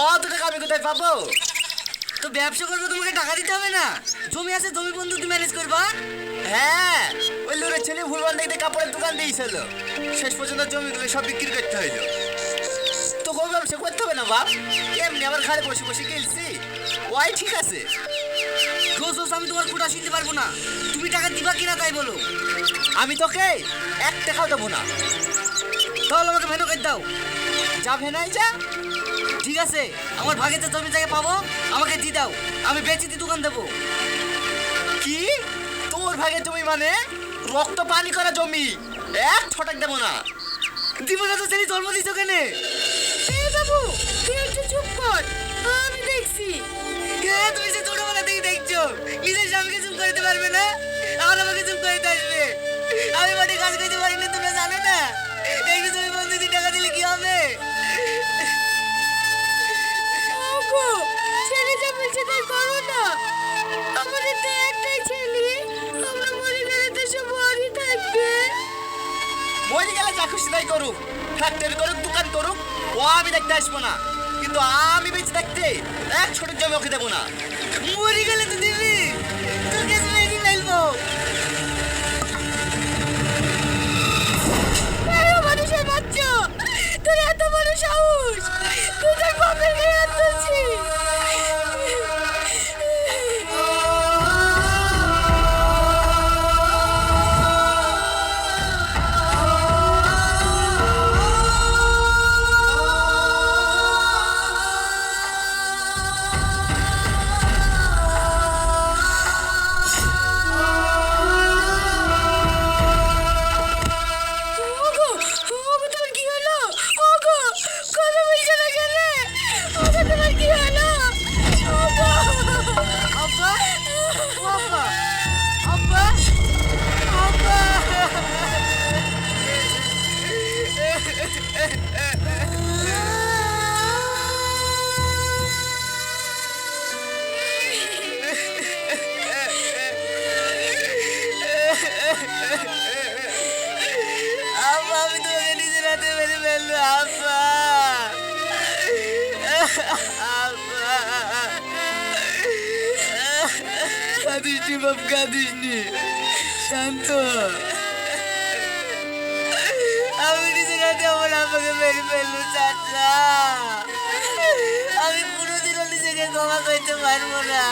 অত টাকা আমি কোথায় পাবো? তো ব্যবসা করবো, তোমাকে টাকা দিতে হবে না? জমি আছে, জমি বন্ধু তুমি ম্যানেজ করবা। হ্যাঁ, ওই লোরের ছেলে ভুলভাল দেখতে কাপড়ের দোকান দিয়েছিল, শেষ পর্যন্ত জমিগুলো সব বিক্রি করতে হইলো। তো কোনো ব্যবসা করতে হবে না বাপ, এমনি আমার ঘরে বসে বসে গেলছি, ওয়াই ঠিক আছে। রোজ রোজ আমি তোমার কোটা শুনতে পারবো না, তুমি টাকা দিবা কিনা তাই বলো। আমি তোকে 1 টাকাও দেবো না। তাহলে আমাকে ভেনো করে দাও। যা ভেনাই যা। ঠিক আছে, আমার ভাগে যে জমি জায়গা পাবো আমাকে দিয়ে দাও, আমি বেচে দিয়ে দোকান দেবো। কি তোর ভাগে জমি মানে? রক্ত পানি করা জমি, 1 ছটাক দেবো না। দিব না তো ছেলে জন্ম দিছ কেনে? বাবু তুই একটু চুপ কর, আমি দেখছি। হ্যাঁ, তুমি সে ছোটবেলা থেকে দেখছো, নিজের স্বামীকে চুপ করতে পারবে না, আর আমাকে চুপ করতে আসবে। আমি মাঠে কাজ করতে পারি না, তোমরা জানো না? একটু তুমি বন্ধু দিয়ে টাকা দিলে কি হবে? ওগো, ছেলে যা বলছে তাই করো না। আমাদের তো একটাই ছেলে, আমরা মরে গেলে তো সব ওরই থাকবে। মরে গেলে যা খুশি তাই করুক, ফ্যাক্টরি করুক, দোকান করুক, ও আমি দেখতে আসবো না। কিন্তু আমি বেঁচে থাকতে 1 ছটাক জমি ওকে দেবো না। মরে গেলে তো দিবি, তোকে মেরে ফেলবো। মানুষের বাচ্চা, তোর এত বড় সাহস, তুই তোর বাপের গায়ে হাত তুলছিস। ওগো, ওগো তোমার কি হলো? ওগো, কথা বলছো না কেন? ওগো তোমার কি হলো? ওগো। আব্বা, আব্বা, আব্বা, আব্বা। আব্বা, আমি তোমাকে নিজের হাতে মেরে ফেলবো আব্বা। আব্বা, কাঁদিস নি বাপ, কাঁদিস নি, শান্ত হ। আমি নিজের হাতে আমার আব্বাকে মেরে ফেলবো চাচা। আমি কোনোদিনও নিজেকে ক্ষমা করতে পারবো না।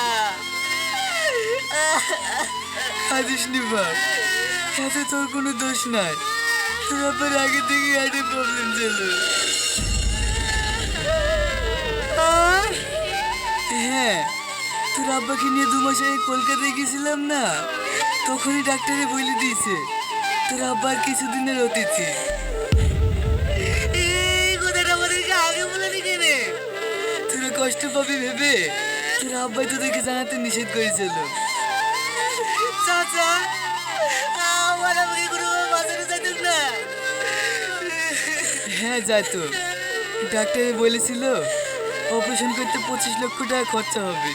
কাঁদিস নি বাপ, এতে তোর কোনো দোষ নাই, তোর আব্বার আগে থেকে একটা প্রবলেম ছিল। হ্যাঁ, তোর আব্বাকে নিয়ে 2 মাস আগে কলকাতায় গেছিলাম না, তখনই ডাক্তারে বলে দিয়েছে তোর আব্বার কিছুদিনের অতিথি। এই কথাটা আমাদেরকে আগে বলে দিকে রে, তোরা কষ্ট পাবি ভেবে তোর আব্বাই তোদেরকে জানাতে নিষেধ করেছিল। চাচা, আমার আমাকে কোনো বাঁচানো যেত না। হ্যাঁ যাইতো, ডাক্তারে বলেছিল অপারেশন করতে 25 লক্ষ টাকা খরচা হবে।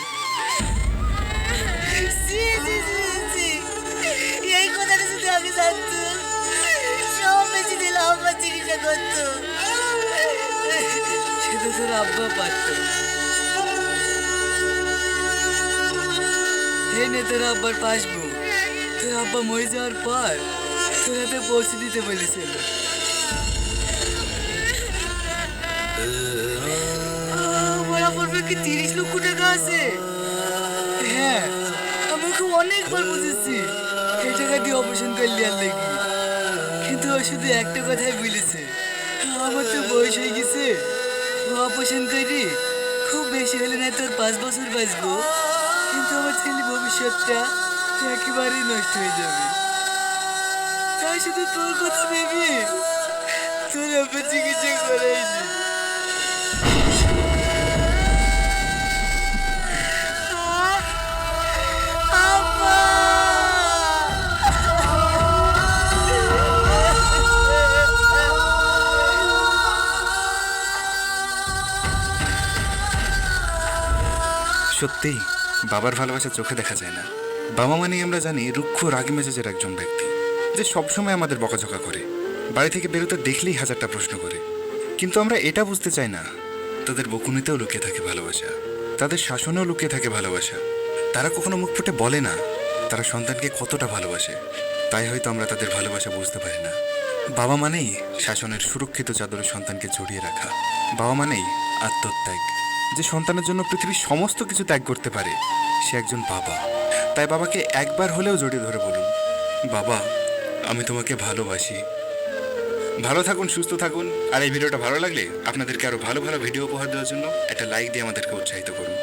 এই কথাটা যদি আমি জানতাম, সব বেঁচে দিলে আব্বা চিকিৎসা করতো। সেটা তোর আব্বা পারত। হে নে তোর আব্বার পাসবুক, তোর আব্বা মরে যাওয়ার পর তোর হাতে পৌঁছে দিতে বলেছিল। আমার আব্বার ব্যাংকে 30 লক্ষ টাকা আছে। হ্যাঁ, আমি ওকে অনেকবার বুঝেছি এই টাকা দিয়ে অপারেশন করলে আর লেগে, কিন্তু ও শুধু একটা কথাই বলেছে, আমার তো বয়স হয়ে গেছে, ও অপারেশন করি খুব বেশি হলে না তোর 5 বছর বাঁচবো, কিন্তু আমার ছেলে ভবিষ্যৎটা একেবারেই নষ্ট হয়ে যাবে। তাই শুধু তোর কথা ভেবে তোর আব্বা চিকিৎসা করাইনি। সত্যি বাবার ভালোবাসা চোখে দেখা যায় না। বাবা মানেই আমরা জানি রুক্ষ রাগী মেজাজের একজন ব্যক্তি, যে সবসময় আমাদের বকাঝকা করে, বাড়ি থেকে বেরোতে দেখলেই 1000টা প্রশ্ন করে। কিন্তু আমরা এটা বুঝতে চাই না তাদের বকুনিতেও লুকিয়ে থাকে ভালোবাসা, তাদের শাসনেও লুকিয়ে থাকে ভালোবাসা। তারা কখনো মুখ ফুটে বলে না তারা সন্তানকে কতটা ভালোবাসে, তাই হয়তো আমরা তাদের ভালোবাসা বুঝতে পারি না। বাবা মানেই শাসনের সুরক্ষিত চাদরে সন্তানকে জড়িয়ে রাখা। বাবা মানেই আত্মত্যাগ। যে সন্তানের জন্য পৃথিবীর সমস্ত কিছু ত্যাগ করতে পারে সে একজন বাবা। তাই বাবাকে একবার হলেও জড়িয়ে ধরে বলুন, বাবা আমি তোমাকে ভালোবাসি। ভালো থাকুন, সুস্থ থাকুন। আর এই ভিডিওটা ভালো লাগলে আপনাদেরকে আরো ভালো ভালো ভিডিও উপহার দেওয়ার জন্য একটা লাইক দিয়ে আমাদেরকে উৎসাহিত করুন।